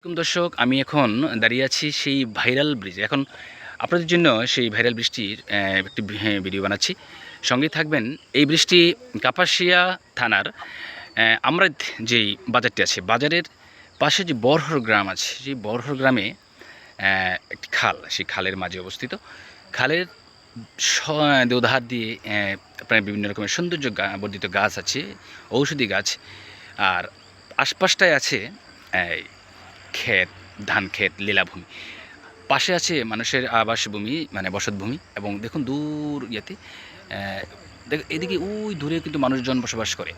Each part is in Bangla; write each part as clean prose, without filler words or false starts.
দর্শক, আমি এখন দাঁড়িয়ে আছি সেই ভাইরাল ব্রিজে। এখন আপনাদের জন্য সেই ভাইরাল বৃষ্টির একটি ভিডিও বানাচ্ছি। সঙ্গেই থাকবেন। এই বৃষ্টি কাপাসিয়া থানার আমরাদ যেই বাজারটি আছে, বাজারের পাশে যে বরহর গ্রাম আছে, সেই বরহর গ্রামে একটি খাল, সেই খালের মাঝে অবস্থিত। খালের দুধার দিয়ে আপনার বিভিন্ন রকমের সৌন্দর্য বর্ধিত গাছ আছে, ঔষধি গাছ। আর আশপাশটায় আছে ক্ষেত, ধান ক্ষেত, লীলাভূমি। পাশে আছে মানুষের আবাসভূমি, মানে বসতভূমি। এবং দেখুন দূর ইয়েতে এদিকে ওই দূরে কিন্তু মানুষজন বসবাস করে।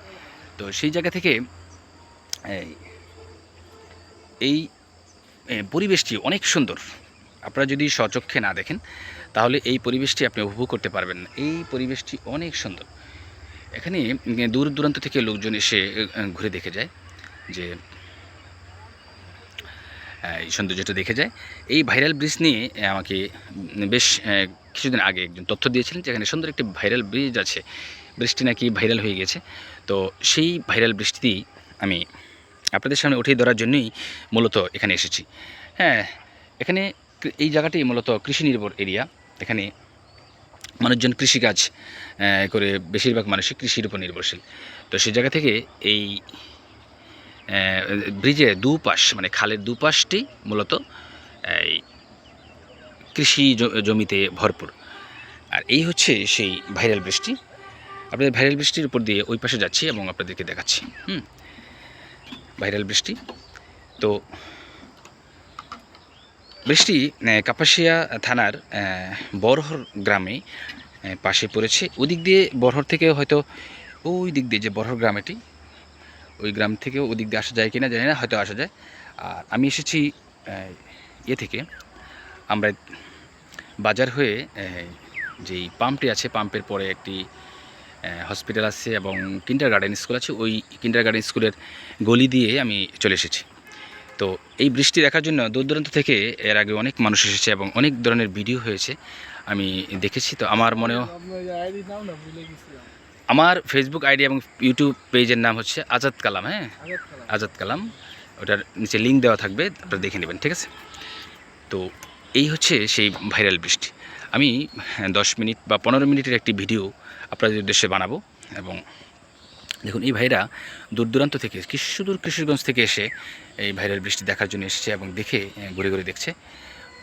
তো সেই জায়গা থেকে এই এই পরিবেশটি অনেক সুন্দর। আপনারা যদি স্বচক্ষে না দেখেন তাহলে এই পরিবেশটি আপনি উপভোগ করতে পারবেন না। এই পরিবেশটি অনেক সুন্দর। এখানে দূর দূরান্ত থেকে লোকজন এসে ঘুরে দেখে যায় যে এই সৌন্দর্যটা দেখে যায়। এই ভাইরাল ব্রিজ নিয়ে আমাকে বেশ কিছুদিন আগে একজন তথ্য দিয়েছিলেন যে এখানে সুন্দর একটি ভাইরাল ব্রিজ আছে, ব্রিজটি নাকি ভাইরাল হয়ে গেছে। তো সেই ভাইরাল ব্রিজটি আমি আপনাদের সামনে উঠিয়ে ধরার জন্যই মূলত এখানে এসেছি। হ্যাঁ, এখানে এই জায়গাটি মূলত কৃষি নির্ভর এরিয়া। এখানে মানুষজন কৃষিকাজ করে, বেশিরভাগ মানুষই কৃষির উপর নির্ভরশীল। তো সেই জায়গা থেকে এই ব্রিজের দুপাশ, মানে খালের দুপাশটি মূলত এই কৃষি জমিতে ভরপুর। আর এই হচ্ছে সেই ভাইরাল বৃষ্টি। আপনাদের ভাইরাল বৃষ্টির উপর দিয়ে ওই পাশে যাচ্ছি এবং আপনাদেরকে দেখাচ্ছি। ভাইরাল বৃষ্টি। তো বৃষ্টি কাপাসিয়া থানার বরহর গ্রামে পাশে পড়েছে। ওদিক দিয়ে বরহর থেকে হয়তো ওই দিক দিয়ে যে বরহর গ্রাম, এটি ওই গ্রাম থেকেও ওদিক দিয়ে আসা যায় কিনা জানি না, হয়তো আসা যায়। আর আমি এসেছি ইয়ে থেকে, আমরা বাজার হয়ে যেই পাম্পটি আছে, পাম্পের পরে একটি হসপিটাল আছে এবং কিন্ডারগার্টেন স্কুল আছে। ওই কিন্ডারগার্টেন স্কুলের গলি দিয়ে আমি চলে এসেছি। তো এই বৃষ্টি দেখার জন্য দূর দূরান্ত থেকে এর আগে অনেক মানুষ এসেছে এবং অনেক ধরনের ভিডিও হয়েছে, আমি দেখেছি। তো আমার মনেও আমার ফেসবুক আইডি এবং ইউটিউব পেজের নাম হচ্ছে আজাদ কালাম। হ্যাঁ, আজাদ কালাম। ওটার নিচে লিঙ্ক দেওয়া থাকবে, আপনারা দেখে নেবেন, ঠিক আছে? তো এই হচ্ছে সেই ভাইরাল বৃষ্টি। আমি 10 মিনিট বা 15 মিনিটের একটি ভিডিও আপনাদের উদ্দেশ্যে বানাবো। এবং দেখুন, এই ভাইরা দূর দূরান্ত থেকে, সুদূর কিশোরগঞ্জ থেকে এসে এই ভাইরাল বৃষ্টি দেখার জন্য এসেছে এবং দেখে ঘুরে ঘুরে দেখছে।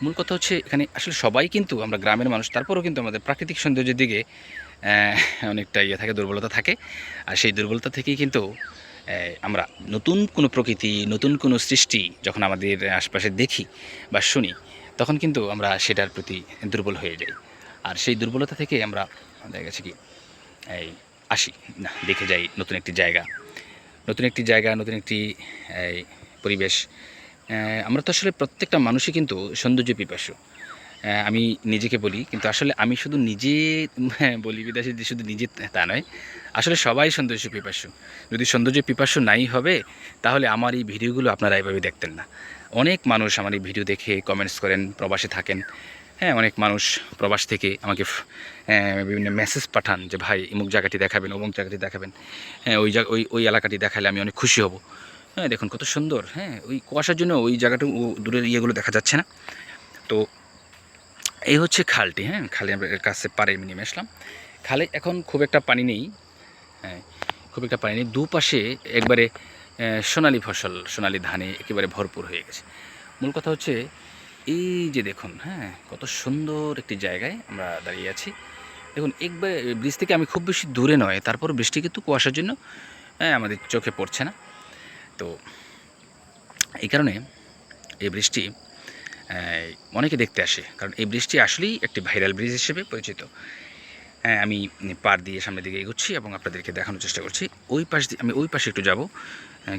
মূল কথা হচ্ছে এখানে আসলে সবাই কিন্তু আমরা গ্রামের মানুষ, তারপরেও কিন্তু আমাদের প্রাকৃতিক সৌন্দর্যের দিকে অনেকটা ইয়ে থাকে, দুর্বলতা থাকে। আর সেই দুর্বলতা থেকেই কিন্তু আমরা নতুন কোনো প্রকৃতি, নতুন কোনো সৃষ্টি যখন আমাদের আশপাশে দেখি বা শুনি, তখন কিন্তু আমরা সেটার প্রতি দুর্বল হয়ে যাই। আর সেই দুর্বলতা থেকে আমরা দেখা গেছে কি এই আসি না, দেখে যাই নতুন একটি জায়গা, নতুন একটি জায়গা, নতুন একটি এই পরিবেশ। আমরা তো আসলে প্রত্যেকটা মানুষই কিন্তু সৌন্দর্য পিপাসু। আমি নিজেকে বলি, কিন্তু আসলে আমি শুধু নিজে বলি বিদেশে যে শুধু নিজে তা নয়, আসলে সবাই সৌন্দর্য পিপাসু। যদি সৌন্দর্য পিপাসু নাই হবে তাহলে আমার এই ভিডিওগুলো আপনারা এভাবে দেখতেন না। অনেক মানুষ আমার এই ভিডিও দেখে কমেন্টস করেন, প্রবাসে থাকেন। হ্যাঁ, অনেক মানুষ প্রবাস থেকে আমাকে বিভিন্ন মেসেজ পাঠান যে ভাই অমুক জায়গাটি দেখাবেন, অমুক জায়গাটি দেখাবেন। হ্যাঁ, ওই এলাকাটি দেখালে আমি অনেক খুশি হব। হ্যাঁ, দেখুন কত সুন্দর। হ্যাঁ, ওই কুয়াশার জন্য ওই জায়গাটা, দূরের ইয়েগুলো দেখা যাচ্ছে না। তো এই হচ্ছে খালটি। হ্যাঁ, খালে আমরা কাছে পাড়ে নেমে আসলাম। খালে এখন খুব একটা পানি নেই। হ্যাঁ, খুব একটা পানি নেই। দুপাশে একবারে সোনালি ফসল, সোনালি ধানে একেবারে ভরপুর হয়ে গেছে। মূল কথা হচ্ছে এই যে দেখুন, হ্যাঁ, কত সুন্দর একটি জায়গায় আমরা দাঁড়িয়ে আছি। দেখুন, একবারে ব্রিজ থেকে আমি খুব বেশি দূরে নয়, তারপর বৃষ্টি কিন্তু কুয়াশার জন্য আমাদের চোখে পড়ছে না। তো এই কারণে এই বৃষ্টি অনেকে দেখতে আসে, কারণ এই বৃষ্টি আসলেই একটি ভাইরাল ব্রিজ হিসেবে পরিচিত। হ্যাঁ, আমি পার দিয়ে সামনের দিকে এগোচ্ছি এবং আপনাদেরকে দেখানোর চেষ্টা করছি। ওই পাশ দিয়ে আমি ওই পাশে একটু যাব,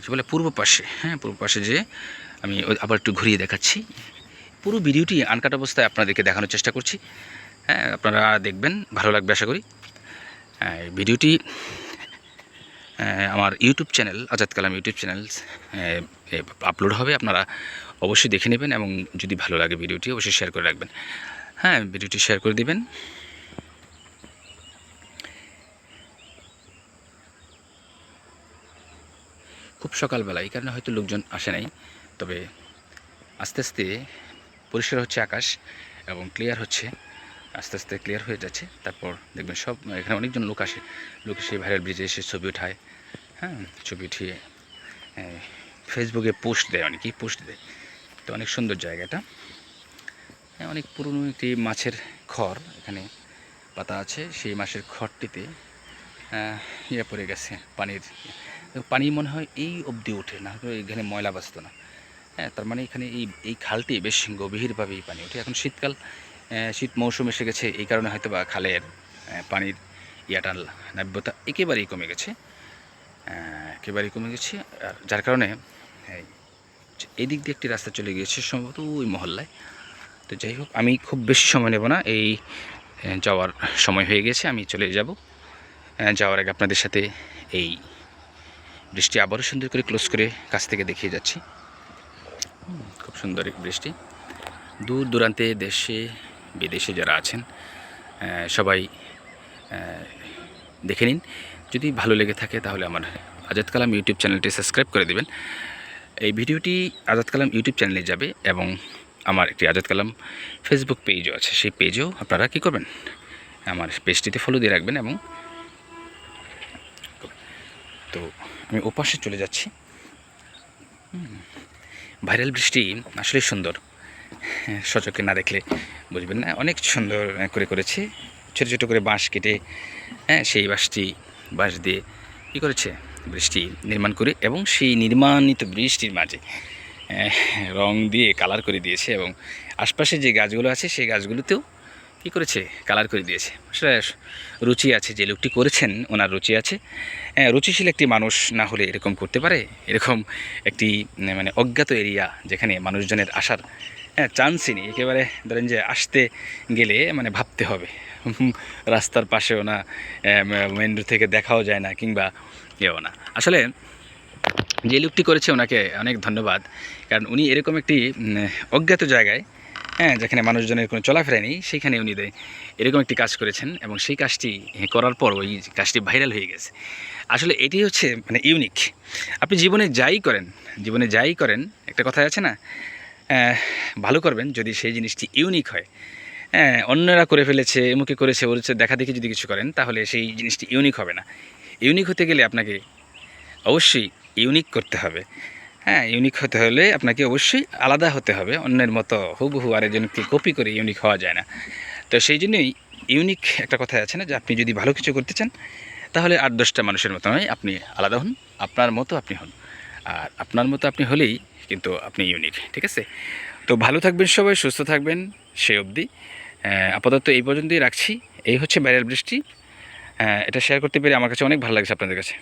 কী বলে, পূর্ব পাশে। হ্যাঁ, পূর্ব পাশে যেয়ে আমি আবার একটু ঘুরিয়ে দেখাচ্ছি। পুরো ভিডিওটি আনকাট অবস্থায় আপনাদেরকে দেখানোর চেষ্টা করছি। হ্যাঁ, আপনারা দেখবেন, ভালো লাগবে আশা করি। ভিডিওটি আমার ইউটিউব চ্যানেল, আজাদ কালাম ইউটিউব চ্যানেল আপলোড হবে। আপনারা অবশ্যই দেখে নেবেন এবং যদি ভালো লাগে ভিডিওটি অবশ্যই শেয়ার করে রাখবেন। হ্যাঁ, ভিডিওটি শেয়ার করে দিবেন। খুব সকালবেলা, এই কারণে হয়তো লোকজন আসে নাই, তবে আস্তে আস্তে পরিষ্কার হচ্ছে আকাশ এবং ক্লিয়ার হচ্ছে, আস্তে আস্তে ক্লিয়ার হয়ে যাচ্ছে। তারপর দেখবেন সব এখানে অনেকজন লোক আসে, লোক এসে ভাইরাল ব্রিজে এসে ছবি উঠায়, হ্যাঁ, ছবি উঠিয়ে ফেসবুকে পোস্ট দেয়, অনেকেই পোস্ট দেয়। তো অনেক সুন্দর জায়গাটা, অনেক পুরনো একটি মাছের ঘর এখানে পাতা আছে, সেই মাছের ঘরটিতে ইয়ে পড়ে গেছে পানির, পানি মনে হয় এই অবধি ওঠে না, এখানে ময়লা বাঁচত না। হ্যাঁ, তার মানে এখানে এই খালটি বেশ গভীরভাবেই পানি ওঠে। এখন শীতকাল, শীত মৌসুম এসে গেছে, এই কারণে হয়তো বা খালের পানির ইয়াটা নাব্যতা একেবারেই কমে গেছে, একেবারেই কমে গেছে। আর যার কারণে এই দিক দিয়ে একটি রাস্তা চলে গিয়েছে সম্ভবত ওই মহল্লায়। তো যাই হোক, আমি খুব বেশি সময় নেব না, এই যাওয়ার সময় হয়ে গেছে, আমি চলে যাব। যাওয়ার আগে আপনাদের সাথে এই বৃষ্টি আবারও সুন্দর করে ক্লোজ করে কাছ থেকে দেখিয়ে যাচ্ছি। খুব সুন্দর এক বৃষ্টি, দূর দূরান্তে দেশে বিদেশে যারা আছেন সবাই দেখে নিন। যদি ভালো লেগে থাকে তাহলে আমার আজাদ কালাম ইউটিউব চ্যানেলটি সাবস্ক্রাইব করে দেবেন। এই ভিডিওটি আজাদ কালাম ইউটিউব চ্যানেলে যাবে এবং আমার একটি আজাদ কালাম ফেসবুক পেজও আছে, সেই পেজেও আপনারা কী করবেন, আমার পেজটিতে ফলো দিয়ে রাখবেন। এবং তো আমি ওপাশে চলে যাচ্ছি। ভাইরাল বৃষ্টি আসলেই সুন্দর, সচক্ষে না দেখলে বুঝবেন না, অনেক সুন্দর করে করেছে। ছোটো ছোটো করে বাঁশ কেটে, সেই বাঁশ দিয়ে কী করেছে, বৃষ্টি নির্মাণ করে, এবং সেই নির্মাণিত বৃষ্টির মাঝে রং দিয়ে কালার করে দিয়েছে, এবং আশপাশে যে গাছগুলো আছে সেই গাছগুলোতেও কী করেছে, কালার করে দিয়েছে। আসলে রুচি আছে, যে লোকটি করেছেন ওনার রুচি আছে। রুচিশীল একটি মানুষ না হলে এরকম করতে পারে? এরকম একটি মানে অজ্ঞাত এরিয়া যেখানে মানুষজনের আসার চান্সই নেই, একেবারে ধরেন যে আসতে গেলে মানে ভাবতে হবে, রাস্তার পাশেও না, মেন রোড থেকে দেখাও যায় না, কিংবা এও না। আসলে যে লোকটি করেছে ওনাকে অনেক ধন্যবাদ, কারণ উনি এরকম একটি অজ্ঞাত জায়গায়, যেখানে মানুষজনের কোনো চলাফেরা নেই, সেইখানে উনি এরকম একটি কাজ করেছেন, এবং সেই কাজটি করার পর ওই কাজটি ভাইরাল হয়ে গেছে। আসলে এটি হচ্ছে মানে ইউনিক। আপনি জীবনে যাই করেন, একটা কথা আছে না, ভালো করবেন যদি সেই জিনিসটি ইউনিক হয়। অন্যরা করে ফেলেছে, এমুকে করেছে, বলেছে, দেখা দেখি যদি কিছু করেন, তাহলে সেই জিনিসটি ইউনিক হবে না। ইউনিক হতে গেলে আপনাকে অবশ্যই ইউনিক করতে হবে। ইউনিক হতে হলে আপনাকে অবশ্যই আলাদা হতে হবে, অন্যের মতো হুবহু আরেকজনকে কপি করে ইউনিক হওয়া যায় না। তো সেই জন্যই ইউনিক একটা কথা আছে না, যে আপনি যদি ভালো কিছু করতে চান তাহলে 8-10টা মানুষের মতো নয়, আপনি আলাদা হন, আপনার মতো আপনি হন। আর আপনার মতো আপনি হলেই কিন্তু আপনি ইউনিক, ঠিক আছে? তো ভালো থাকবেন সবাই, সুস্থ থাকবেন সেই অবধি। আপাতত এই পর্যন্তই রাখছি। এই হচ্ছে ভাইরাল বৃষ্টি, এটা শেয়ার করতে পেরে আমার কাছে অনেক ভালো লাগছে আপনাদের কাছে।